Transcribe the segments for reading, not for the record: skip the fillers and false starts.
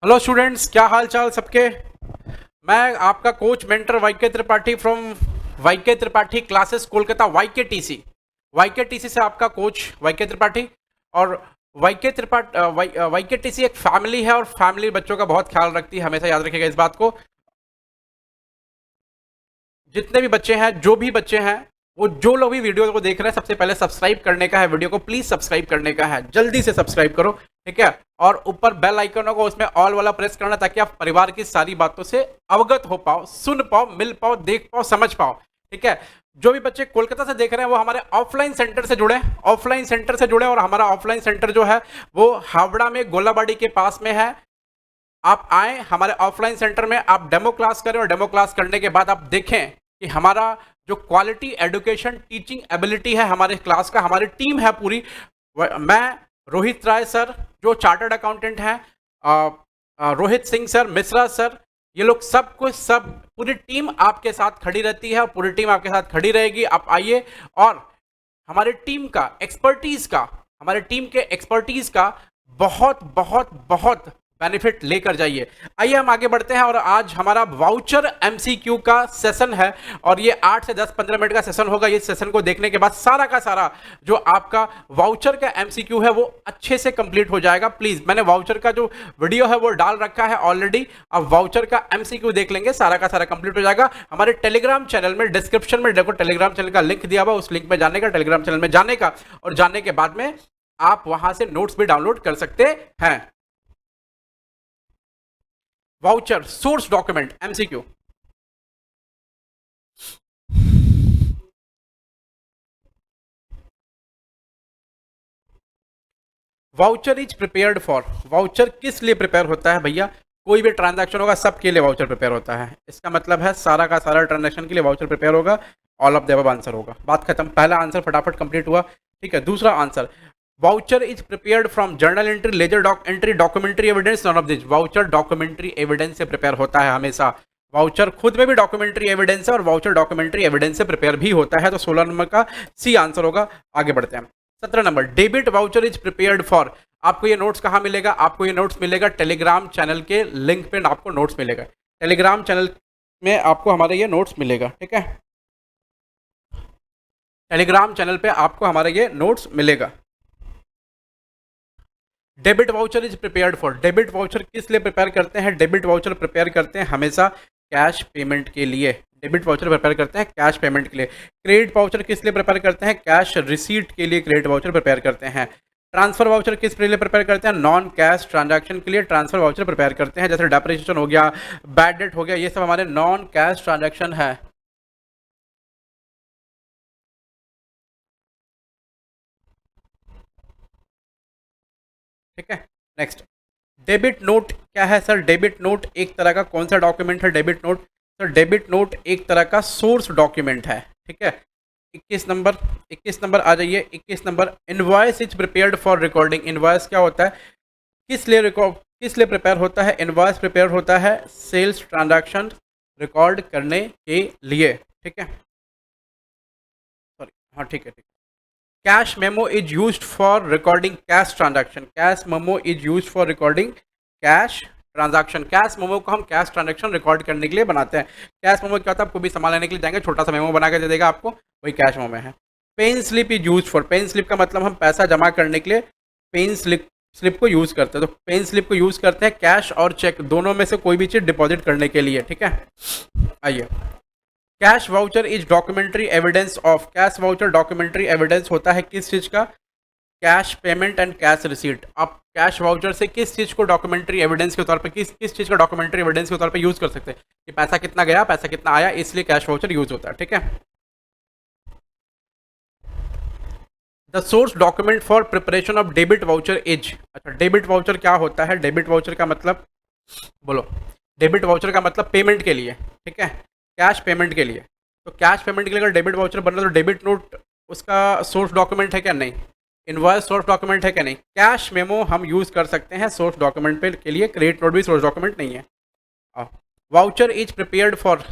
Hello students, क्या हाल चाल सबके। मैं आपका coach mentor YK Tripathi from YK Tripathi classes Kolkata YK TC से आपका कोच वाईके त्रिपाठी। और वाईके टीसी एक फैमिली है और फैमिली बच्चों का बहुत ख्याल रखती है, हमेशा याद रखिएगा इस बात को। जितने भी बच्चे हैं, जो भी बच्चे हैं, वो जो लोग भी वीडियो को देख रहे हैं, सबसे पहले सब्सक्राइब करने का है, वीडियो को प्लीज सब्सक्राइब करने का है, जल्दी से सब्सक्राइब करो, ठीक है। और ऊपर बेल आइकन होगा, उसमें ऑल वाला प्रेस करना, ताकि आप परिवार की सारी बातों से अवगत हो पाओ, सुन पाओ, मिल पाओ, देख पाओ, समझ पाओ, ठीक है। जो भी बच्चे कोलकाता से देख रहे हैं वो हमारे ऑफलाइन सेंटर से जुड़े, ऑफलाइन सेंटर से जुड़े। और हमारा ऑफलाइन सेंटर जो है वो हावड़ा में गोलाबाड़ी के पास में है। आप आए हमारे ऑफलाइन सेंटर में, आप डेमो क्लास करें, और डेमो क्लास करने के बाद आप देखें कि हमारा जो क्वालिटी एजुकेशन टीचिंग एबिलिटी है हमारे क्लास का, हमारी टीम है पूरी। मैं, रोहित राय सर जो चार्टर्ड अकाउंटेंट हैं, रोहित सिंह सर, मिश्रा सर, ये लोग सब कुछ, सब पूरी टीम आपके साथ खड़ी रहती है और पूरी टीम आपके साथ खड़ी रहेगी। आप आइए और हमारे टीम का एक्सपर्टीज का, हमारे टीम के एक्सपर्टीज का बहुत बहुत बहुत बेनिफिट लेकर जाइए। आइए हम आगे बढ़ते हैं, और आज हमारा वाउचर एमसीक्यू का सेशन है, और ये 8 से 10-15 मिनट का सेशन होगा। इस सेशन को देखने के बाद सारा का सारा जो आपका वाउचर का एमसीक्यू है वो अच्छे से कंप्लीट हो जाएगा। प्लीज, मैंने वाउचर का जो वीडियो है वो डाल रखा है ऑलरेडी। अब वाउचर का एमसीक्यू देख लेंगे, सारा का सारा कंप्लीट हो जाएगा। हमारे टेलीग्राम चैनल में डिस्क्रिप्शन में देखो, टेलीग्राम चैनल का लिंक दिया हुआ, उस लिंक में जाने का, टेलीग्राम चैनल में जाने का, और जानने के बाद में आप वहां से नोट्स भी डाउनलोड कर सकते हैं। Voucher source document MCQ. Voucher is prepared for, voucher किस लिए प्रिपेयर होता है भैया? कोई भी ट्रांजैक्शन होगा सबके लिए वाउचर प्रिपेयर होता है। इसका मतलब है सारा का सारा ट्रांजैक्शन के लिए वाउचर प्रिपेयर होगा। All of the above answer होगा, बात खत्म। पहला आंसर फटाफट कंप्लीट हुआ, ठीक है। दूसरा answer, voucher is prepared from journal entry, ledger entry, documentary evidence, none of this. Voucher documentary evidence से प्रिपेयर होता है हमेशा। वाउचर खुद में भी डॉक्यूमेंट्री एविडेंस है, और वाउचर डॉक्यूमेंट्री एविडेंस से प्रिपेयर भी होता है। तो 16 नंबर का सी आंसर होगा। आगे बढ़ते हैं। 17 number, debit voucher is prepared for. आपको ये नोट्स कहाँ मिलेगा? आपको ये नोट्स मिलेगा टेलीग्राम चैनल के लिंक पे, आपको नोट्स मिलेगा टेलीग्राम चैनल में, आपको हमारे ये नोट्स मिलेगा, ठीक है। टेलीग्राम चैनल पे आपको हमारा ये नोट्स मिलेगा। Debit voucher is prepared for, debit voucher किस लिए प्रिपेयर करते हैं? डेबिट वाउचर प्रिपेयर करते हैं हमेशा कैश पेमेंट के लिए। डेबिट वाउचर प्रिपेयर करते हैं कैश पेमेंट के लिए। क्रेडिट वाउचर किस लिए प्रिपेयर करते हैं? कैश रिसीट के लिए क्रेडिट वाउचर प्रिपेयर करते हैं। ट्रांसफर वाउचर किस लिए प्रिपेयर करते हैं? नॉन कैश ट्रांजैक्शन के लिए ट्रांसफर वाउचर प्रिपेयर करते हैं। जैसे डेप्रिसिएशन हो गया, बैड डेट हो गया, ये सब हमारे नॉन कैश ट्रांजैक्शन है। ठीक है, नेक्स्ट। डेबिट नोट क्या है सर? डेबिट नोट एक तरह का कौन सा डॉक्यूमेंट है? Debit note, sir debit note एक तरह का सोर्स डॉक्यूमेंट है, ठीक है। 21 नंबर आ जाइए। 21 number, invoice is prepared for recording. Invoice क्या होता है? किस लिए प्रिपेयर होता है? इनवॉइस प्रिपेयर होता है सेल्स ट्रांजैक्शन रिकॉर्ड करने के लिए, ठीक है। सॉरी, हाँ ठीक है, ठीक है। Cash memo is used for recording cash transaction. Cash memo is used for recording cash transaction. Cash memo को हम कैश ट्रांजैक्शन रिकॉर्ड करने के लिए बनाते हैं। कैश मेमो क्या होता है? आपको भी सामान लेने के लिए जाएंगे, छोटा सा मेमो बना के दे देगा आपको, वही कैश मेमो है। Pen slip is use for, pen slip का मतलब हम पैसा जमा करने के लिए पेन स्लिप को यूज करते हैं। तो पेन स्लिप को यूज करते हैं कैश और चेक दोनों में से कोई भी चीज डिपॉजिट करने के लिए, ठीक है। आइए, cash voucher is documentary evidence of. Cash voucher documentary evidence होता है किस चीज का? Cash payment and cash receipt. आप कैश वाउचर से किस चीज को डॉक्यूमेंट्री एविडेंस के तौर पे, किस चीज का डॉक्यूमेंट्री एविडेंस के तौर पे यूज कर सकते हैं कि पैसा कितना गया, पैसा कितना आया, इसलिए कैश वाउचर यूज होता है, ठीक है। The source document for preparation of debit voucher is. अच्छा, डेबिट वाउचर क्या होता है? डेबिट वाउचर का मतलब बोलो। डेबिट वाउचर का मतलब पेमेंट के लिए, ठीक है, कैश पेमेंट के लिए। तो कैश पेमेंट के लिए अगर डेबिट वाउचर बन रहा है तो डेबिट नोट उसका सोर्स डॉक्यूमेंट है क्या? नहीं। इनवॉइस सोर्स डॉक्यूमेंट है क्या? नहीं। कैश मेमो हम यूज कर सकते हैं सोर्स डॉक्यूमेंट पे के लिए, क्रेडिट नोट भी सोर्स डॉक्यूमेंट नहीं है। Voucher is prepared for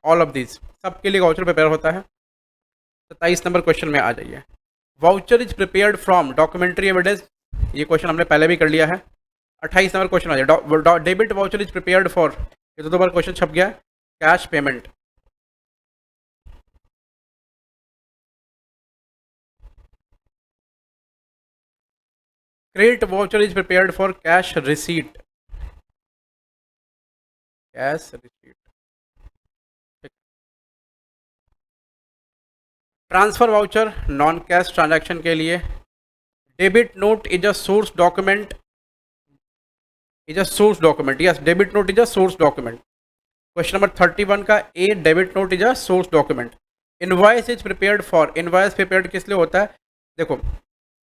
all of this, सबके लिए वाउचर प्रिपेयर होता है। 27 नंबर क्वेश्चन में आ जाइए। Voucher is prepared from documentary evidence, ये क्वेश्चन हमने पहले भी कर लिया है। 28 नंबर क्वेश्चन आ जाए, debit voucher is prepared for, ये तो 2 बार क्वेश्चन छप गया, cash payment. Credit voucher is prepared for cash receipt, cash receipt. Transfer voucher non cash transaction के लिए। Debit note is a source document, is a source document, yes debit note is a source document. Question number 31 का A, debit note is a source document. Invoice is prepared for, invoice prepared किस लिए होता है? देखो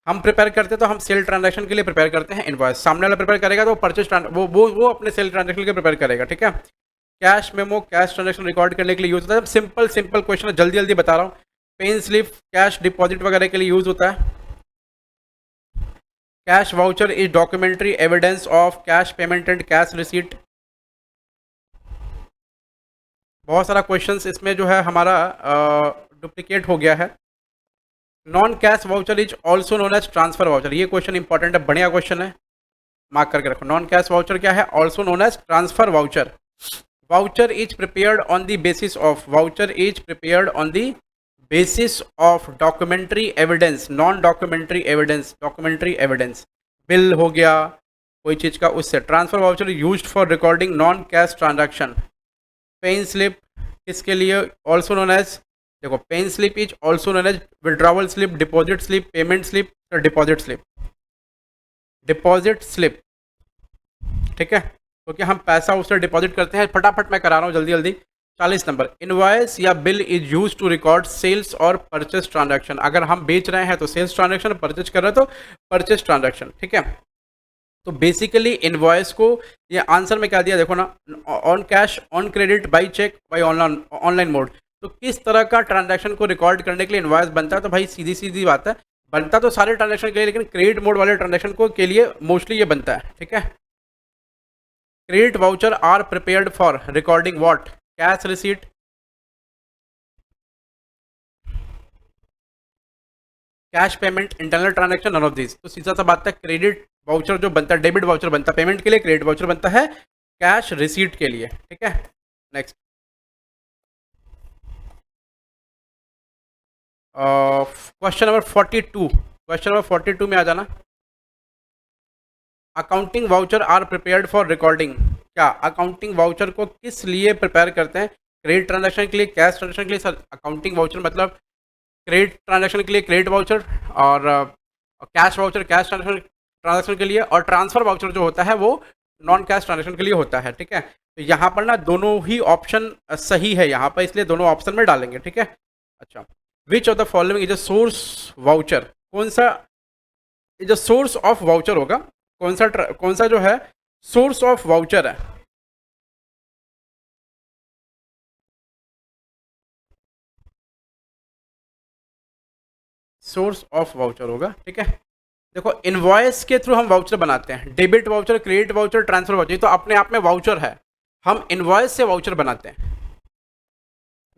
हम prepare करते हैं तो हम सेल ट्रांजैक्शन के लिए प्रिपेयर करते हैं इनवॉइस, सामने वाला प्रिपेयर करेगा तो परचेज वो अपने सेल ट्रांजैक्शन के लिए प्रिपेयर करेगा, ठीक है। Cash memo cash transaction record करने के लिए यूज होता है, सिंपल सिंपल क्वेश्चन है, जल्दी जल्दी बता रहा हूँ। पेन स्लिप कैश डिपॉजिट वगैरह के लिए यूज होता है। Cash voucher is documentary evidence of cash payment and cash receipt. बहुत सारा क्वेश्चंस इसमें जो है हमारा डुप्लीकेट हो गया है। Non cash voucher is also known as transfer voucher, ये क्वेश्चन इंपॉर्टेंट है, बढ़िया क्वेश्चन है, मार्क करके रखो। नॉन कैश वाउचर क्या है? Also known as transfer voucher. Voucher is prepared on the basis of, voucher is prepared on the basis of documentary evidence, non documentary evidence, documentary evidence bill हो गया कोई चीज़ का, उससे। Transfer voucher used for recording non cash transaction. Pay in slip किसके लिए? Also known as, देखो pay in slip is also known as withdrawal slip, deposit slip, payment slip, deposit slip, deposit slip, ठीक है, क्योंकि हम पैसा उससे डिपॉजिट करते हैं। फटाफट मैं करा रहा हूँ जल्दी जल्दी। 40 नंबर, इनवॉइस या bill is use to record sales और परचेस ट्रांजैक्शन। अगर हम बेच रहे हैं तो सेल्स ट्रांजैक्शन, परचेज कर रहे हैं तो परचेस ट्रांजैक्शन, ठीक है। तो बेसिकली इनवॉइस को, ये आंसर में क्या दिया देखो ना, on cash, on credit, by cheque, by online mode. तो किस तरह का ट्रांजैक्शन को रिकॉर्ड करने के लिए इनवॉइस बनता है? तो भाई सीधी सीधी बात है, बनता तो सारे ट्रांजैक्शन के लिए, लेकिन क्रेडिट मोड वाले ट्रांजैक्शन को के लिए मोस्टली ये बनता है, ठीक है। Credit voucher are prepared for recording what? Cash receipt, cash payment, internal transaction, none of this. तो सीधा सा बात है, क्रेडिट वाउचर जो बनता है, डेबिट वाउचर बनता है पेमेंट के लिए, क्रेडिट वाउचर बनता है कैश रिसीट के लिए, ठीक है। Next question number 42, question number 42 में आ जाना। Accounting voucher are prepared for recording, क्या अकाउंटिंग वाउचर को किस लिए प्रिपेयर करते हैं? क्रेडिट ट्रांजैक्शन के लिए, कैश ट्रांजैक्शन के लिए। सर अकाउंटिंग वाउचर मतलब क्रेडिट ट्रांजैक्शन के लिए क्रेडिट वाउचर, और कैश वाउचर कैश ट्रांजैक्शन के लिए, और ट्रांसफर वाउचर जो होता है वो नॉन कैश ट्रांजैक्शन के लिए होता है, ठीक है। तो यहाँ पर ना दोनों ही ऑप्शन सही है यहाँ पर, इसलिए दोनों ऑप्शन में डालेंगे, ठीक है। अच्छा, which of the following is a source voucher, कौन सा is a source of voucher होगा? कौन सा जो है सोर्स ऑफ वाउचर है? सोर्स ऑफ वाउचर होगा, ठीक है। देखो इनवॉइस के थ्रू हम वाउचर बनाते हैं, debit voucher, credit voucher, transfer voucher, तो अपने आप में वाउचर है, हम इनवॉइस से वाउचर बनाते हैं।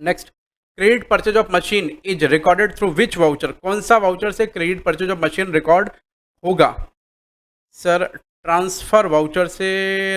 Next, credit purchase of machine is recorded through which voucher, कौन सा वाउचर से credit purchase of machine record होगा? सर ट्रांसफर वाउचर से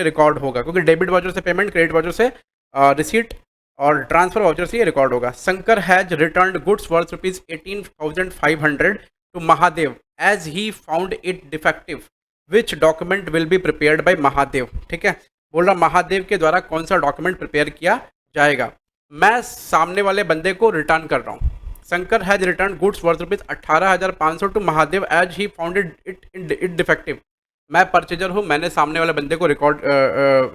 रिकॉर्ड होगा, क्योंकि डेबिट वाउचर से पेमेंट, क्रेडिट वाउचर से रिसीट, और ट्रांसफर वाउचर से ये रिकॉर्ड होगा। Shankar has return goods worth ₹18,500 to Mahadev as he found it defective, which document will be prepared by Mahadev, ठीक है। बोल रहा महादेव के द्वारा कौन सा डॉक्यूमेंट प्रिपेयर किया जाएगा? मैं सामने वाले बंदे को रिटर्न कर रहा हूँ। Shankar has return goods worth ₹18,500 to Mahadev as he found it defective. मैं परचेजर हूँ, मैंने सामने वाले बंदे को रिकॉर्ड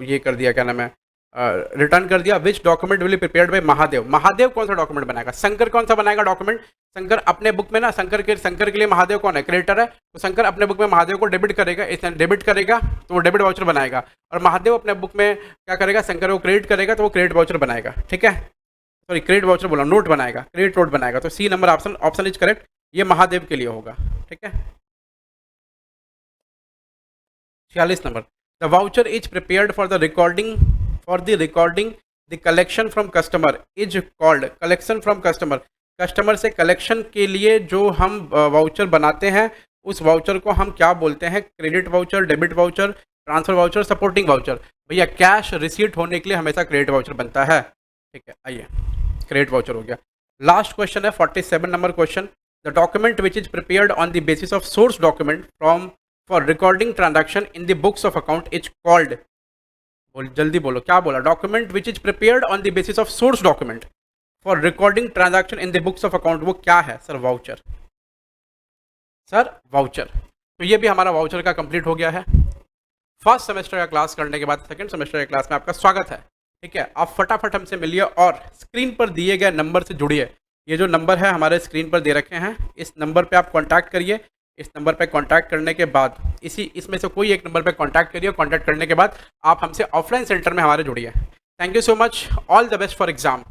ये कर दिया, क्या नाम है, रिटर्न कर दिया। Which document will be prepared by Mahadev, Mahadev कौन सा डॉक्यूमेंट बनाएगा? शंकर कौन सा बनाएगा डॉक्यूमेंट? शंकर अपने बुक में ना, शंकर के लिए महादेव कौन है? क्रेडिटर है, तो शंकर अपने बुक में महादेव को डेबिट करेगा, डेबिट करेगा तो वो डेबिट वाउचर बनाएगा, और महादेव अपने बुक में क्या करेगा? शंकर को क्रेडिट करेगा तो वो क्रेडिट वाउचर बनाएगा, ठीक है। सॉरी क्रेडिट वाउचर बोला, नोट बनाएगा, क्रेडिट नोट बनाएगा। तो C number option is correct, ये महादेव के लिए होगा, ठीक है। 46 number, the voucher is prepared for the recording the collection from customer is called, collection from customer, customer से कलेक्शन के लिए जो हम वाउचर बनाते हैं उस वाउचर को हम क्या बोलते हैं? Credit voucher, debit voucher, transfer voucher, supporting voucher. भैया कैश रिसीट होने के लिए हमेशा क्रेडिट वाउचर बनता है, ठीक है। आइए, क्रेडिट वाउचर हो गया। लास्ट क्वेश्चन है 47 number question. The document which is prepared on the basis of source document from for recording transaction in the books of account is called, जल्दी बोलो क्या बोला, document which is prepared on the basis of source document for recording transaction in the books of account, वो क्या है sir? Voucher, sir voucher. तो ये भी हमारा वाउचर का कंप्लीट हो गया है। फर्स्ट सेमेस्टर का क्लास करने के बाद सेकंड सेमेस्टर के क्लास में आपका स्वागत है, ठीक है। आप फटाफट हमसे मिलिए और स्क्रीन पर दिए गए नंबर से जुड़िए। ये जो नंबर है हमारे स्क्रीन पर दे रखे हैं, इस नंबर पे आप कांटेक्ट करिए। इस नंबर पे कांटेक्ट करने के बाद इसमें से कोई एक नंबर पे कांटेक्ट करिए। कांटेक्ट करने के बाद आप हमसे ऑफलाइन सेंटर में हमारे जुड़िए। Thank you so much, all the best for exam.